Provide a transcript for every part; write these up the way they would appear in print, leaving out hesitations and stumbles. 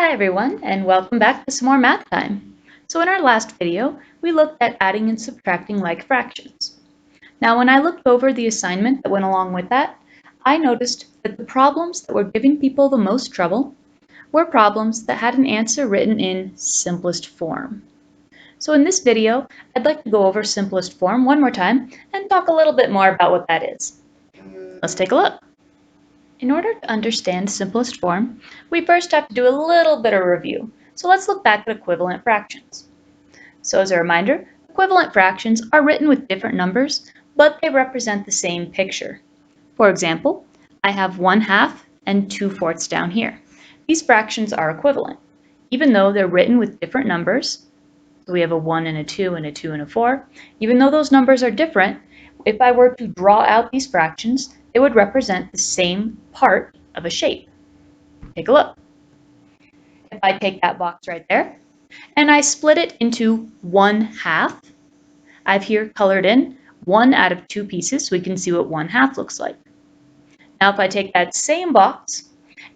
Hi everyone, and welcome back to some more math time. So in our last video, we looked at adding and subtracting like fractions. Now when I looked over the assignment that went along with that, I noticed that the problems that were giving people the most trouble were problems that had an answer written in simplest form. So in this video, I'd like to go over simplest form one more time and talk a little bit more about what that is. Let's take a look. In order to understand simplest form, we first have to do a little bit of review. So let's look back at equivalent fractions. So as a reminder, equivalent fractions are written with different numbers, but they represent the same picture. For example, I have 1/2 and 2/4 down here. These fractions are equivalent. Even though they're written with different numbers, so we have a 1 and a 2 and a 2 and a 4, even though those numbers are different, if I were to draw out these fractions, they would represent the same part of a shape. Take a look. If I take that box right there and I split it into 1/2, I've here colored in 1 out of 2 pieces so we can see what 1/2 looks like. Now if I take that same box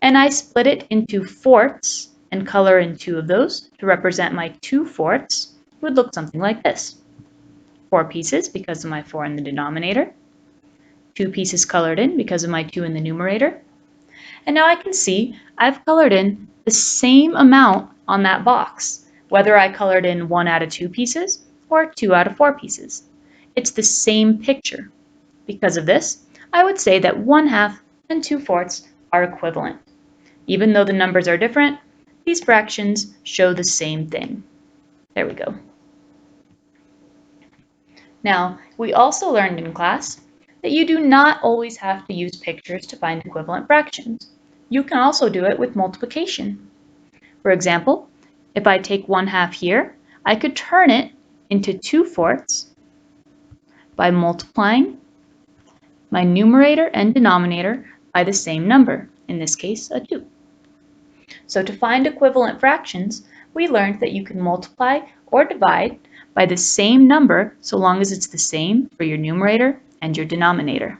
and I split it into fourths and color in 2 of those to represent my 2/4, it would look something like this. 4 pieces because of my 4 in the denominator, 2 pieces colored in because of my 2 in the numerator, and now I can see I've colored in the same amount on that box, whether I colored in 1 out of 2 pieces or 2 out of 4 pieces. It's the same picture. Because of this, I would say that 1/2 and 2/4 are equivalent. Even though the numbers are different, these fractions show the same thing. There we go. Now, we also learned in class that you do not always have to use pictures to find equivalent fractions. You can also do it with multiplication. For example, if I take 1/2 here, I could turn it into 2/4 by multiplying my numerator and denominator by the same number, in this case, a 2. So to find equivalent fractions, we learned that you can multiply or divide by the same number so long as it's the same for your numerator and your denominator.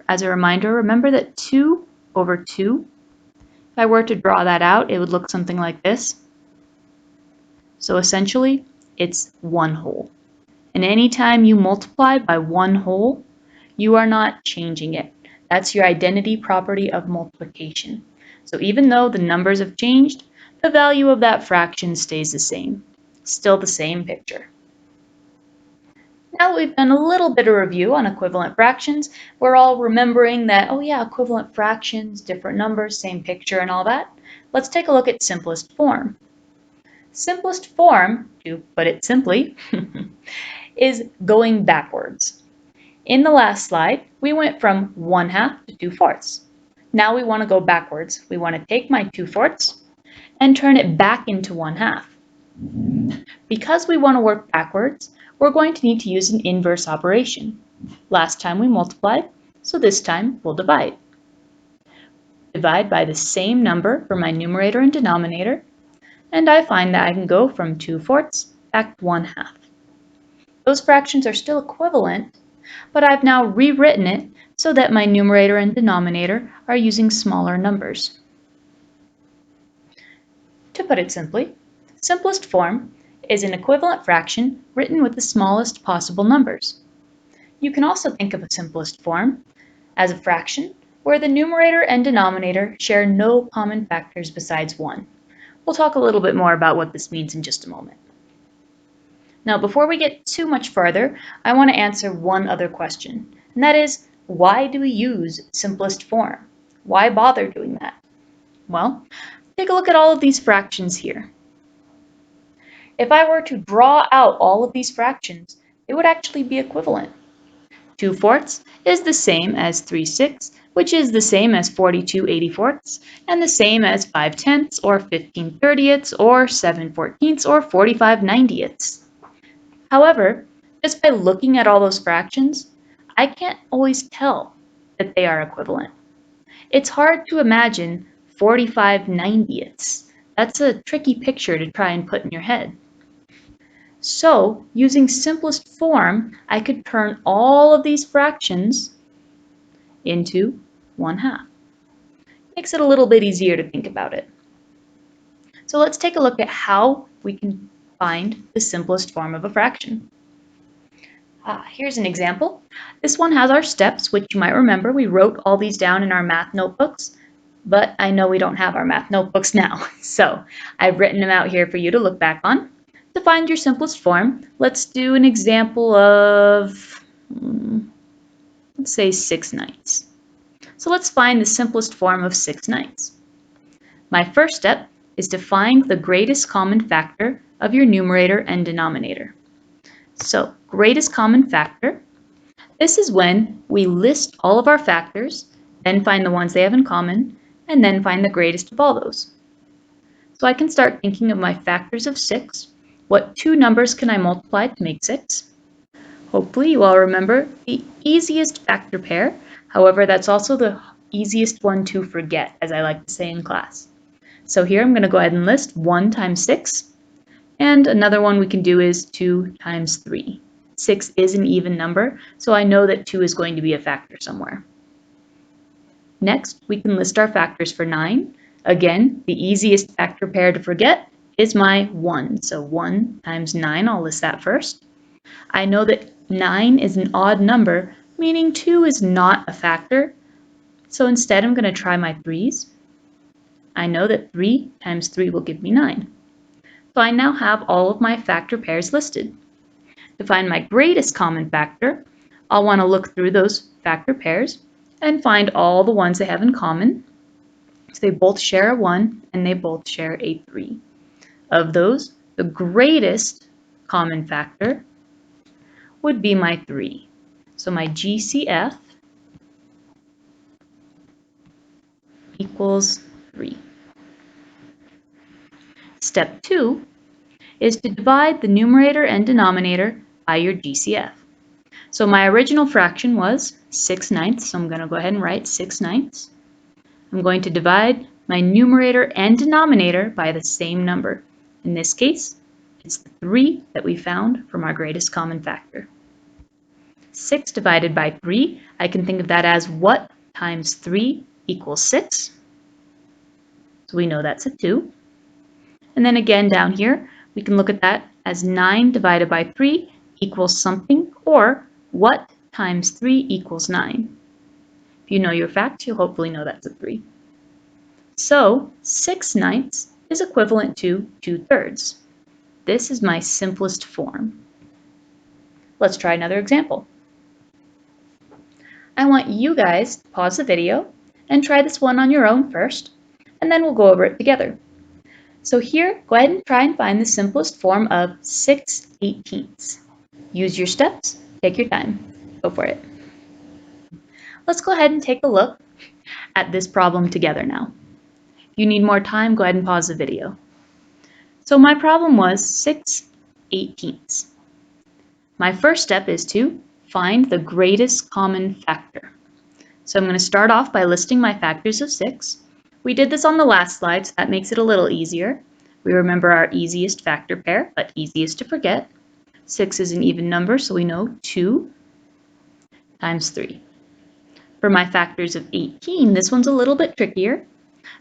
As a reminder, remember that 2 over 2, if I were to draw that out, it would look something like this. So essentially, it's 1 whole. And anytime you multiply by 1 whole, you are not changing it. That's your identity property of multiplication. So even though the numbers have changed, the value of that fraction stays the same. Still the same picture. Now that we've done a little bit of review on equivalent fractions, we're all remembering that, oh yeah, equivalent fractions, different numbers, same picture and all that. Let's take a look at simplest form. Simplest form, to put it simply, is going backwards. In the last slide, we went from 1/2 to 2/4. Now we want to go backwards. We want to take my 2/4 and turn it back into 1/2. Because we want to work backwards, we're going to need to use an inverse operation. Last time we multiplied, so this time we'll divide. Divide by the same number for my numerator and denominator, and I find that I can go from 2/4 back to 1/2. Those fractions are still equivalent, but I've now rewritten it so that my numerator and denominator are using smaller numbers. To put it simply, simplest form is an equivalent fraction written with the smallest possible numbers. You can also think of a simplest form as a fraction where the numerator and denominator share no common factors besides 1. We'll talk a little bit more about what this means in just a moment. Now, before we get too much further, I want to answer one other question, and that is, why do we use simplest form? Why bother doing that? Well, take a look at all of these fractions here. If I were to draw out all of these fractions, it would actually be equivalent. 2/4 is the same as 3/6, which is the same as 42/84, and the same as 5/10 or 15/30 or 7/14 or 45/90. However, just by looking at all those fractions, I can't always tell that they are equivalent. It's hard to imagine 45/90. That's a tricky picture to try and put in your head. So, using simplest form, I could turn all of these fractions into 1/2. Makes it a little bit easier to think about it. So let's take a look at how we can find the simplest form of a fraction. Here's an example. This one has our steps, which you might remember we wrote all these down in our math notebooks, but I know we don't have our math notebooks now. So I've written them out here for you to look back on. To find your simplest form, let's do an example of, let's say 6/9. So let's find the simplest form of 6/9. My first step is to find the greatest common factor of your numerator and denominator. So greatest common factor, this is when we list all of our factors, then find the ones they have in common, and then find the greatest of all those. So I can start thinking of my factors of 6. What two numbers can I multiply to make 6? Hopefully you all remember the easiest factor pair. However, that's also the easiest one to forget, as I like to say in class. So here I'm going to go ahead and list 1 times 6. And another one we can do is 2 times 3. 6 is an even number, so I know that 2 is going to be a factor somewhere. Next, we can list our factors for 9. Again, the easiest factor pair to forget is my 1. So 1 times 9, I'll list that first. I know that 9 is an odd number, meaning 2 is not a factor. So instead, I'm going to try my 3's. I know that 3 times 3 will give me 9. So I now have all of my factor pairs listed. To find my greatest common factor, I'll want to look through those factor pairs and find all the ones they have in common. So they both share a 1 and they both share a 3. Of those, the greatest common factor would be my 3. So my GCF equals 3. Step 2 is to divide the numerator and denominator by your GCF. So my original fraction was 6/9, so I'm going to go ahead and write 6/9. I'm going to divide my numerator and denominator by the same number. In this case, it's the 3 that we found from our greatest common factor. 6 divided by 3, I can think of that as what times 3 equals 6. So we know that's a 2. And then again down here, we can look at that as 9 divided by 3 equals something, or what times 3 equals 9. If you know your facts, you'll hopefully know that's a 3. So 6/9 is equivalent to 2/3. This is my simplest form. Let's try another example. I want you guys to pause the video and try this one on your own first, and then we'll go over it together. So here, go ahead and try and find the simplest form of 6/18. Use your steps, take your time. Go for it. Let's go ahead and take a look at this problem together now. If you need more time, go ahead and pause the video. So my problem was 6/18. My first step is to find the greatest common factor. So I'm going to start off by listing my factors of 6. We did this on the last slide, so that makes it a little easier. We remember our easiest factor pair, but easiest to forget. 6 is an even number, so we know 2 times 3. For my factors of 18, this one's a little bit trickier.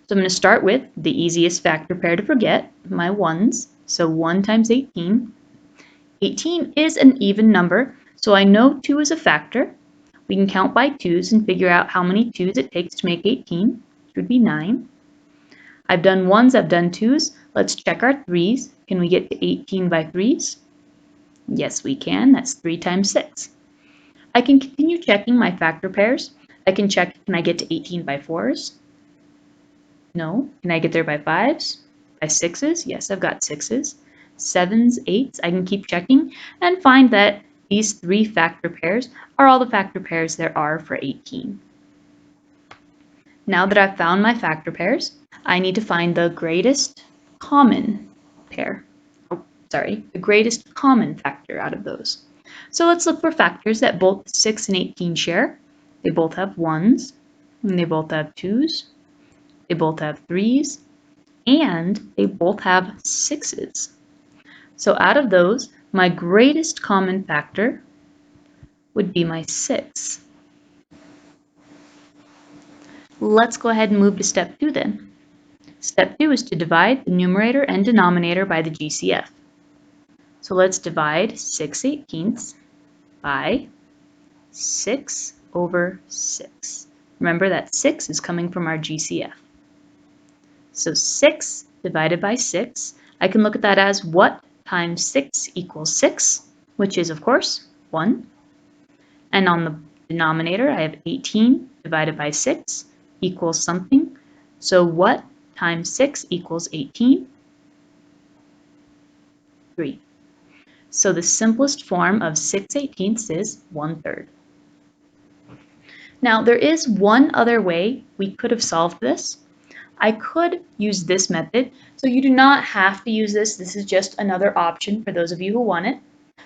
So I'm going to start with the easiest factor pair to forget, my 1's. So 1 times 18. 18 is an even number, so I know 2 is a factor. We can count by 2's and figure out how many 2's it takes to make 18, which would be 9. I've done 1's, I've done 2's. Let's check our 3's. Can we get to 18 by 3's? Yes, we can. That's 3 times 6. I can continue checking my factor pairs. I can check, can I get to 18 by 4's? No. Can I get there by 5's? By 6's? Yes, I've got 6's. 7's, 8's, I can keep checking and find that these 3 factor pairs are all the factor pairs there are for 18. Now that I've found my factor pairs, I need to find the greatest common pair. The greatest common factor out of those. So let's look for factors that both 6 and 18 share. They both have 1's, and they both have 2's, they both have 3's, and they both have 6's. So out of those, my greatest common factor would be my 6. Let's go ahead and move to step 2 then. Step 2 is to divide the numerator and denominator by the GCF. So let's divide 6/18 by 6 over 6. Remember that 6 is coming from our GCF. So 6 divided by 6, I can look at that as what times 6 equals 6, which is, of course, 1. And on the denominator, I have 18 divided by 6 equals something. So what times 6 equals 18? 3. So the simplest form of 6/18 is 1/3. Now there is one other way we could have solved this. I could use this method, so you do not have to use this. This is just another option for those of you who want it.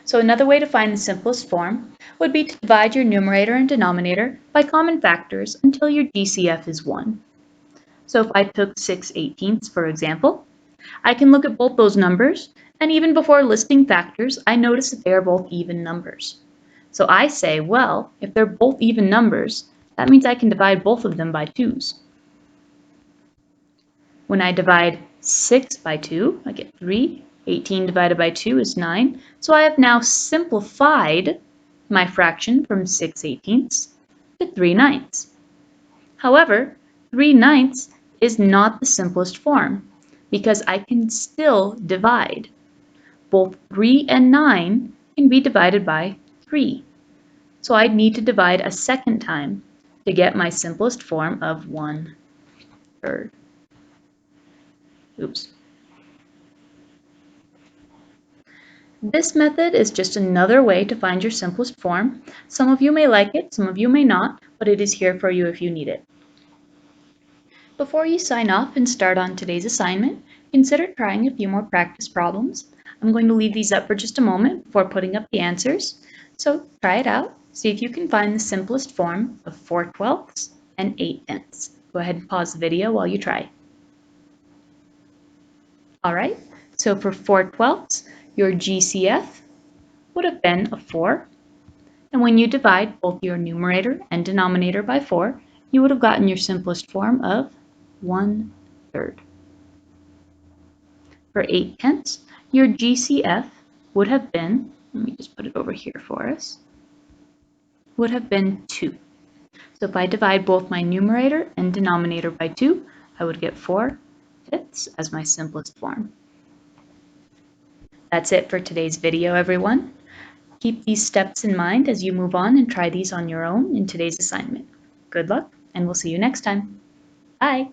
So another way to find the simplest form would be to divide your numerator and denominator by common factors until your GCF is 1. So if I took 6/18, for example, I can look at both those numbers, and even before listing factors, I notice that they are both even numbers. So I say, well, if they're both even numbers, that means I can divide both of them by 2's. When I divide 6 by 2, I get 3. 18 divided by 2 is 9. So I have now simplified my fraction from 6/18 to 3/9. However, 3/9 is not the simplest form because I can still divide. Both 3 and 9 can be divided by 3. So I'd need to divide a second time to get my simplest form of 1/3. Oops. This method is just another way to find your simplest form. Some of you may like it, some of you may not, but it is here for you if you need it. Before you sign off and start on today's assignment, consider trying a few more practice problems. I'm going to leave these up for just a moment before putting up the answers. So try it out. See if you can find the simplest form of 4/12 and 8/10. Go ahead and pause the video while you try. All right, so for 4/12, your GCF would have been a 4. And when you divide both your numerator and denominator by 4, you would have gotten your simplest form of 1/3. For 8/10, your GCF would have been, let me just put it over here for us, would have been 2. So if I divide both my numerator and denominator by 2, I would get 4/5 as my simplest form. That's it for today's video, everyone. Keep these steps in mind as you move on and try these on your own in today's assignment. Good luck, and we'll see you next time. Bye!